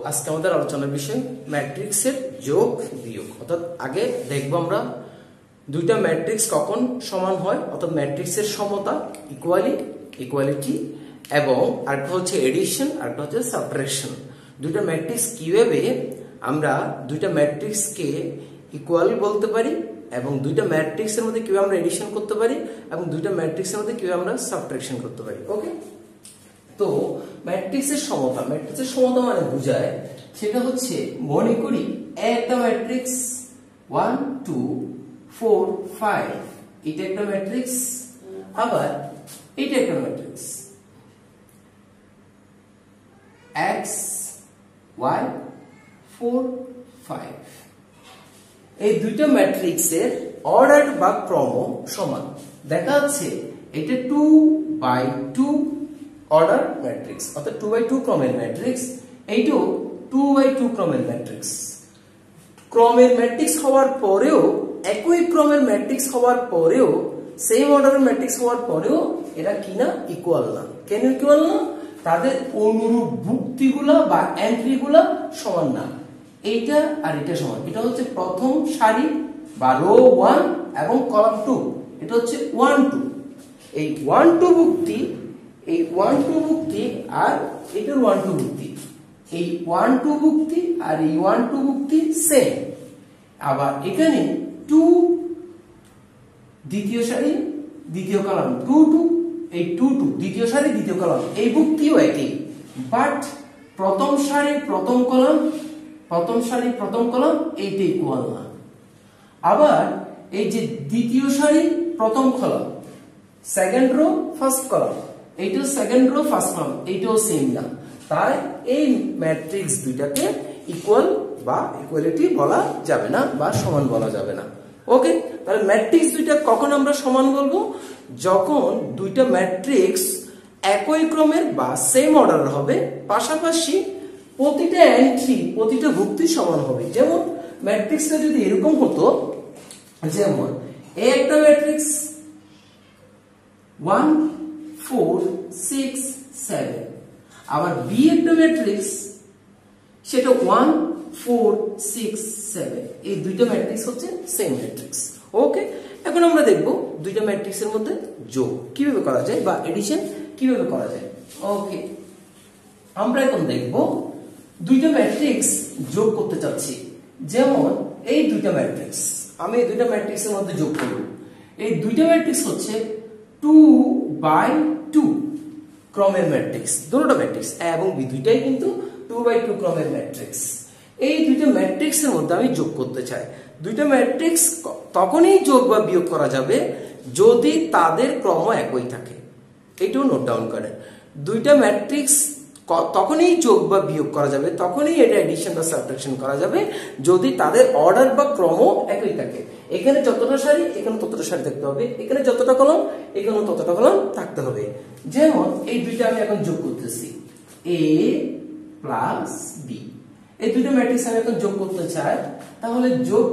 আজকে আমাদের আলোচনার বিষয় ম্যাট্রিক্সের যোগ বিয়োগ। অর্থাৎ আগে দেখব আমরা দুইটা ম্যাট্রিক্স কখন সমান হয়, অর্থাৎ ম্যাট্রিক্সের সমতা, ইকুয়ালিটি, এবং আরেকটা হচ্ছে এডিশন, আরেকটা হচ্ছে সাবট্রাকশন। দুইটা ম্যাট্রিক্স কিভাবে আমরা দুইটা ম্যাট্রিক্সকে ইকুয়াল বলতে পারি, এবং দুইটা ম্যাট্রিক্সের মধ্যে কিভাবে আমরা এডিশন করতে পারি, এবং দুইটা ম্যাট্রিক্সের মধ্যে কিভাবে আমরা সাবট্রাকশন করতে পারি। ওকে, তো ম্যাট্রিক্সের সমতা মানে বোঝায় সেটা হচ্ছে, মনে করি একটা ম্যাট্রিক্স 1 2 4 5, এটা একটা ম্যাট্রিক্স, আবার এটা একটা ম্যাট্রিক্স x y 4 5। এই দুইটা ম্যাট্রিক্সের অর্ডার বা ক্রম সমান। দেখা যাচ্ছে এটা 2/2 অর্ডার ম্যাট্রিক্স, অর্থাৎ 2/2 ক্রমের ম্যাট্রিক্স, এইটাও 2/2 ক্রমের ম্যাট্রিক্স। ক্রমের ম্যাট্রিক্স হওয়ার পরেও, একই ক্রমের ম্যাট্রিক্স হওয়ার পরেও, সেম অর্ডারের ম্যাট্রিক্স হওয়ার পরেও এরা কিনা ইকুয়াল না। কেন ইকুয়াল না? তাদের অনুরূপ ভুক্তিগুলা বা এন্ট্রিগুলা সমান না। এইটা আর এটা সমান। এটা হচ্ছে প্রথম সারি বা রো 1 এবং কলাম 2, এটা হচ্ছে 1 2। এই 1 2 ভুক্তি, এই 1 2 ভুক্তি আর এটার 1 2 ভুক্তি, এই 1 2 ভুক্তি আর এই 1 2 ভুক্তি সেম। আবার এখানে 2 দ্বিতীয় সারি দ্বিতীয় কলাম 2 2, এই 2 2 দ্বিতীয় সারি দ্বিতীয় কলাম, এই ভুক্তিও একই, বাট প্রথম সারি প্রথম কলাম, প্রথম সারি প্রথম কলাম এইটা ইকুয়াল না। আবার এই যে দ্বিতীয় সারি প্রথম column, second rho first column, এইটাও সেকেন্ড রো ফার্স্ট কলাম, এইটাও সেম না। তাই এই ম্যাট্রিক্স দুইটাকে ইকুয়াল বা ইকুয়ালিটি বলা যাবে না, বা সমান বলা যাবে না। ওকে, তাহলে ম্যাট্রিক্স দুইটা কখন আমরা সমান বলবো? যখন দুইটা ম্যাট্রিক্স একই ক্রমের বা সেম অর্ডার হবে, পাশাপাশি প্রতিটা এন্ট্রি প্রতিটা ভুক্তি সমান হবে। যেমন ম্যাট্রিক্সটা যদি এরকম হতো, যেমন এ একটা ম্যাট্রিক্স 1 4 6 7, আবার বি একটা ম্যাট্রিক্স সেটা 1 4 6 7, এই দুইটা ম্যাট্রিক্স হচ্ছে সেম ম্যাট্রিক্স। ওকে, এখন আমরা দেখব দুইটা ম্যাট্রিক্সের মধ্যে যোগ কিভাবে করা যায় বা এডিশন কিভাবে করা যায়। ওকে, আমরা এখন দেখব দুইটা ম্যাট্রিক্স যোগ করতে চাচ্ছি। যেমন এই দুইটা ম্যাট্রিক্স, আমি এই দুইটা ম্যাট্রিক্সের মধ্যে যোগ করব। এই দুইটা ম্যাট্রিক্স হচ্ছে 2/2 ক্রমের ম্যাট্রিক্স, দুটোটা ম্যাট্রিক্স এবং বি দুইটাই কিন্তু 2/2 ক্রমের ম্যাট্রিক্স। এই দুইটা ম্যাট্রিক্সের মধ্যে আমি যোগ করতে চাই। দুইটা ম্যাট্রিক্স তখনই যোগ বা বিয়োগ করা যাবে যদি তাদের ক্রম একই থাকে। এইটাও নোট ডাউন করেন। দুইটা ম্যাট্রিক্স তখনই যোগ বা বিয়োগ করা যাবে, তখনই এটা এডিশন বা সাবট্রাকশন করা যাবে যদি তাদের অর্ডার বা ক্রম একই থাকে। এখানে যতটা সারি এখানে ততটা সারি থাকতে হবে, এখানে যতটা কলাম এখানে ততটা কলাম থাকতে হবে। যেমন এই দুইটা আমি এখন যোগ করতেছি, a প্লাস বি, এই দুইটা ম্যাট্রিক্স আমি এখন যোগ করতে চাই। তাহলে যোগ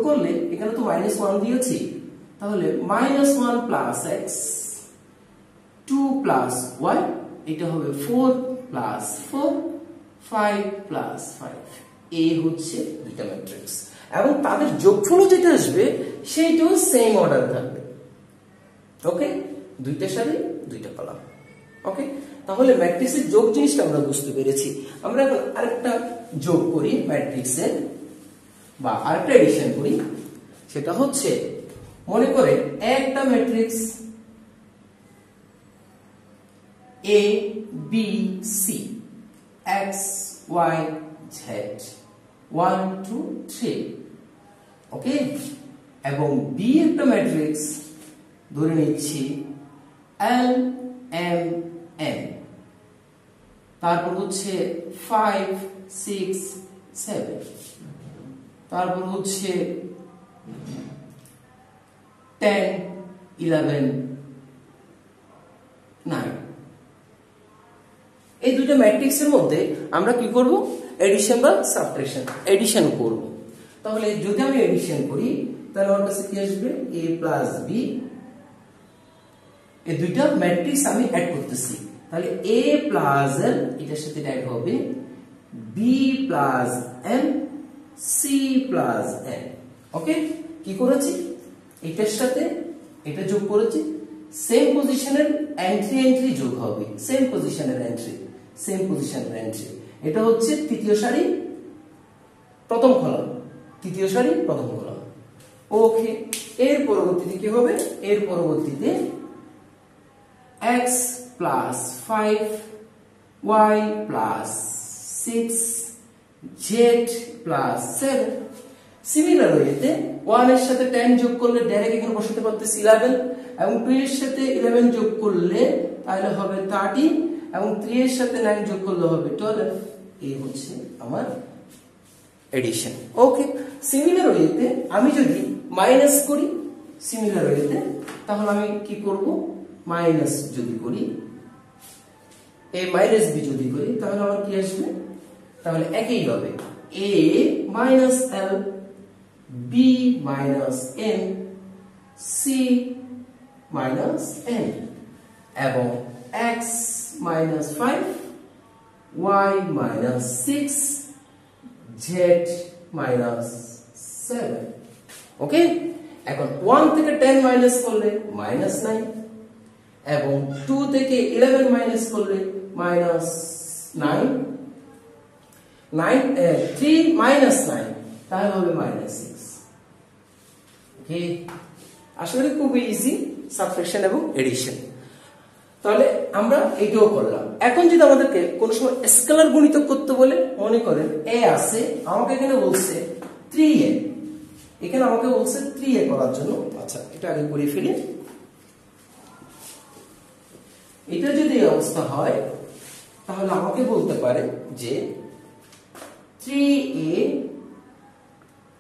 করলে এখানে তো -1 দিয়েছি, তাহলে -1 প্লাস x 2 প্লাস y, এটা হবে 4 প্লাস 4 5 প্লাস 5। এই হচ্ছে দুইটা ম্যাট্রিক্স এবং তাদের যোগফল যেটা আসবে সেইটাও সেম অর্ডার থাকবে। ওকে, দুইটা সারি দুইটা কলাম। ওকে, তাহলে ম্যাট্রিক্সের যোগ জিনিসটা আমরা বুঝতে পেরেছি। আমরা এখন আরেকটা যোগ করি ম্যাট্রিক্সের, বা আরেকটা এডিশন করি। সেটা হচ্ছে, মনে করে একটা matrix A B C X Y Z 1 2 3, ওকে, এবং B একটা ম্যাট্রিক্স ধরে নিচ্ছি L M N, তারপর হচ্ছে 5 6 7, তারপর হচ্ছে 10 11 9। এই দুটো ম্যাট্রিক্সের মধ্যে আমরা কি করব? এডিশন বা সাবট্রাকশন, এডিশন করব। তাহলে যদি আমি এডিশন করি তাহলে আমার কাছে কি আসবে? a প্লাস b, এই দুইটা ম্যাট্রিক্স আমি অ্যাড করতেছি। তাহলে a প্লাস l এটার সাথে অ্যাড হবে B plus M C plus N. Okay, কি করেছি, এটার সাথে এটা যোগ করেছি, সেম পজিশনের এন্ট্রি যোগ হবে, সেম পজিশনের এন্ট্রি। এটা হচ্ছে তৃতীয় সারি প্রথম কলাম, তৃতীয় সারি প্রথম কলাম। ওকে, এর পরবর্তীতে কি হবে, এর পরবর্তীতে x plus 5 y plus 6 z plus 7। Similar ওয়েতে 1 এর সাথে 10 যোগ করলে ডাইরেক্ট এখানে বসাতে পারতেছি 11, এবং 2 এর সাথে 11 যোগ করলে তাহলে হবে 13, এবং 3 এর সাথে 9 যোগ করলে হবে 12। এই হচ্ছে আমার এডিশন। ওকে, সিমিলার ওয়েতে আমি যদি মাইনাস করি, সিমিলার ওয়েতে তাহলে আমি কি করব, মাইনাস যদি করি, a মাইনাস b যদি করি তাহলে আমার কি আসবে, তাহলে একই হবে a minus l b minus m c minus n, এবং x minus 5 y minus 6 z minus 7। ওকে, এখন 1 থেকে 10 মাইনাস করলে মাইনাস 9, এবং 2 থেকে 11 মাইনাস করলে মাইনাস 9, 3 মাইনাস 9 তাহলে হবে মাইনাস 6। ওকে, আসলে খুব ইজি সাবট্রাকশন এবং এডিশন। তাহলে আমরা এটাও করলাম। এখন যদি আমাদেরকে কোন সময় স্কেলার গুণিতক করতে বলে, মনে করেন a আছে, আমাকে এখানে বলছে 3a, এখানে আমাকে বলছে 3a করার জন্য। আচ্ছা, এটা আগে করে ফেলি। এটা যদি এই অবস্থা হয় তাহলে আমাকে বলতে পারে যে 3a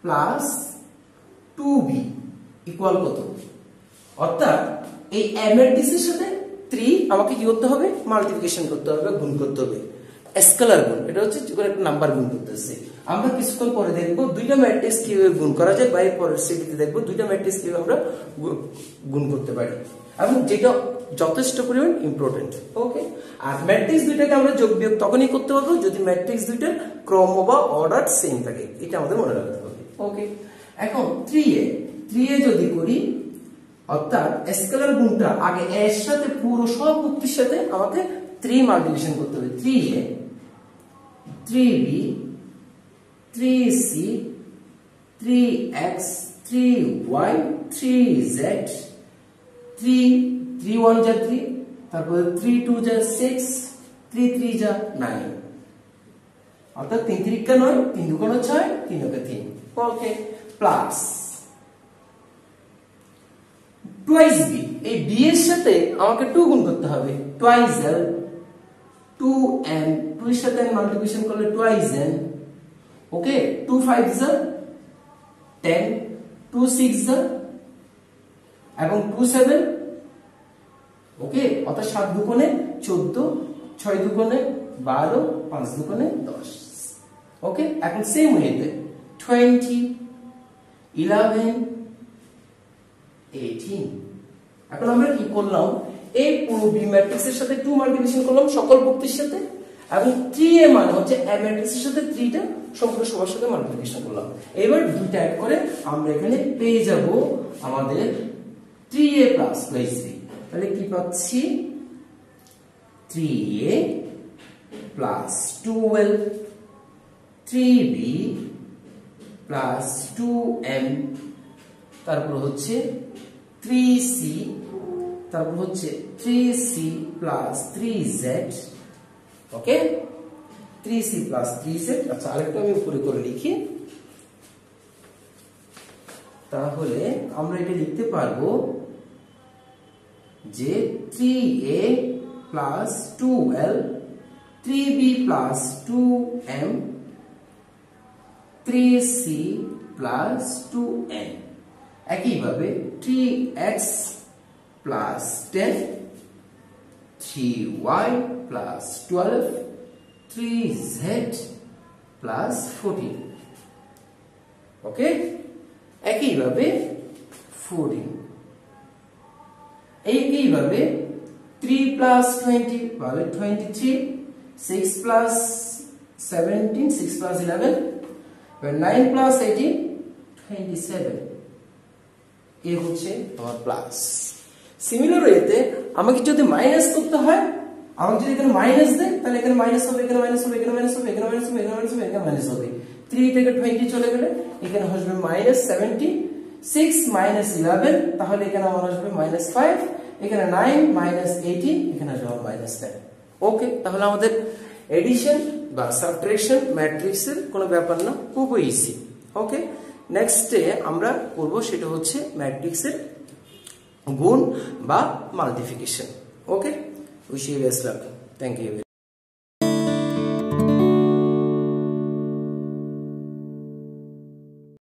প্লাস 2b ইকুয়াল কত, অর্থাৎ এই a ম্যাট্রিক্সের সাথে 3 আমাকে কি করতে হবে, মাল্টিপ্লিকেশন করতে হবে, গুণ করতে হবে, স্কেলার গুণ। এটা হচ্ছে যে কোনো একটা নাম্বার গুণ করতেছে। আমরা কিছুক্ষণ পরে দেখব দুইটা ম্যাট্রিক্স কিভাবে গুণ করা যায়, বা এর পরের স্টেপে দেখব দুইটা ম্যাট্রিক্স কিভাবে আমরা গুণ করতে পারি, এবং যেটা যথেষ্ট পরিমাণ ইম্পর্টেন্ট। ওকে, আর ম্যাট্রিক্স দুইটাকে আমরা যোগ বিয়োগ তখনই করতে পারবো যদি ম্যাট্রিক্স দুইটার ক্রম বা অর্ডার সেম থাকে, এটা আমাদের মনে রাখতে হবে। ওকে, এখন 3a যদি করি, অর্থাৎ স্কেলার গুণটা আগে a এর সাথে পুরো সব উক্তির সাথে আমাকে 3 মাল্টিপ্লিকেশন করতে হবে। 3a 3b 3c 3x 3y 3z 3 1 যা 3, তারপরে 3 2 যা 6, 3 3 যা 9, অর্থাৎ 3 3 কা 9, 3 2 কা 6, 3 কা 3। ওকে, প্লাস টুয়াইস b, এই b এর সাথে আমাকে 2 গুণ করতে হবে, টুয়াইস l 2n, 2 এর সাথে মাল্টিপ্লিকেশন করলে টুয়াইস n। ওকে, 2 5 যা 10, 2 6 যা, এবং 2 7। ওকে, অর্থাৎ 7 দুগুণে 14, 6 দুগুণে 12, 5 দুগুণে 10। ওকে, এখন সেম ওয়েতে 20 11 18। এখন আমরা কি করলাম, এই পুরো বি ম্যাট্রিক্সের সাথে 2 মাল্টিপ্লিকেশন করলাম সকল ভুক্তির সাথে, এবং 3a মানে হচ্ছে a ম্যাট্রিক্সের সাথে 3টা সম্পূর্ণ সবার সাথে মাল্টিপ্লিকেশন করলাম। এবার দুইটা অ্যাড করে আমরা এখানে পেয়ে যাব আমাদের 3a প্লাস b। তাহলে কি পাচ্ছি, 3a plus 12 3b plus 2m, তারপর হচ্ছে 3c, তারপর হচ্ছে 3c প্লাস 3z। ওকে, 3c প্লাস 3z। আচ্ছা, আরেকটা আমি উপরে করে লিখি, তাহলে আমরা এটা লিখতে পারবো যে 3a plus 2l 3b plus 2m 3c plus 2n। একইভাবে 3x plus 10 3y plus 12 3z plus 14। ওকে, একইভাবে 14, একইভাবে 3 প্লাস 20 তাহলে 23, 6 প্লাস 17, 6 plus 11, 9 plus 18, 27. এ হচ্ছে আমার প্লাস। সিমিলার ওয়েতে আমাকে যদি মাইনাস করতে হয়, আমাকে যদি এখানে মাইনাস দেয় তাহলে এখানে মাইনাস হবে, এখানে মাইনাস হবে, এখানে মাইনাস হবে, এখানে মাইনাস হবে, এখানে মাইনাস হবে, এখানে মাইনাস হবে। 3 থেকে 20 চলে গেলে এখানে আসবে -70, 6 -11, তাহলে এখানে আমার আসবে -5, এখানে 9 -18, এখানে আসবে আমার -10। ওকে, তাহলে আমাদের এডিশন বা সাবট্রাকশন ম্যাট্রিক্সের কোনো ব্যাপার না, খুবই ইজি। ওকে, নেক্সটে আমরা করব সেটা হচ্ছে ম্যাট্রিক্সের গুণ বা multiplication. Okay, wish you best luck. Thank you.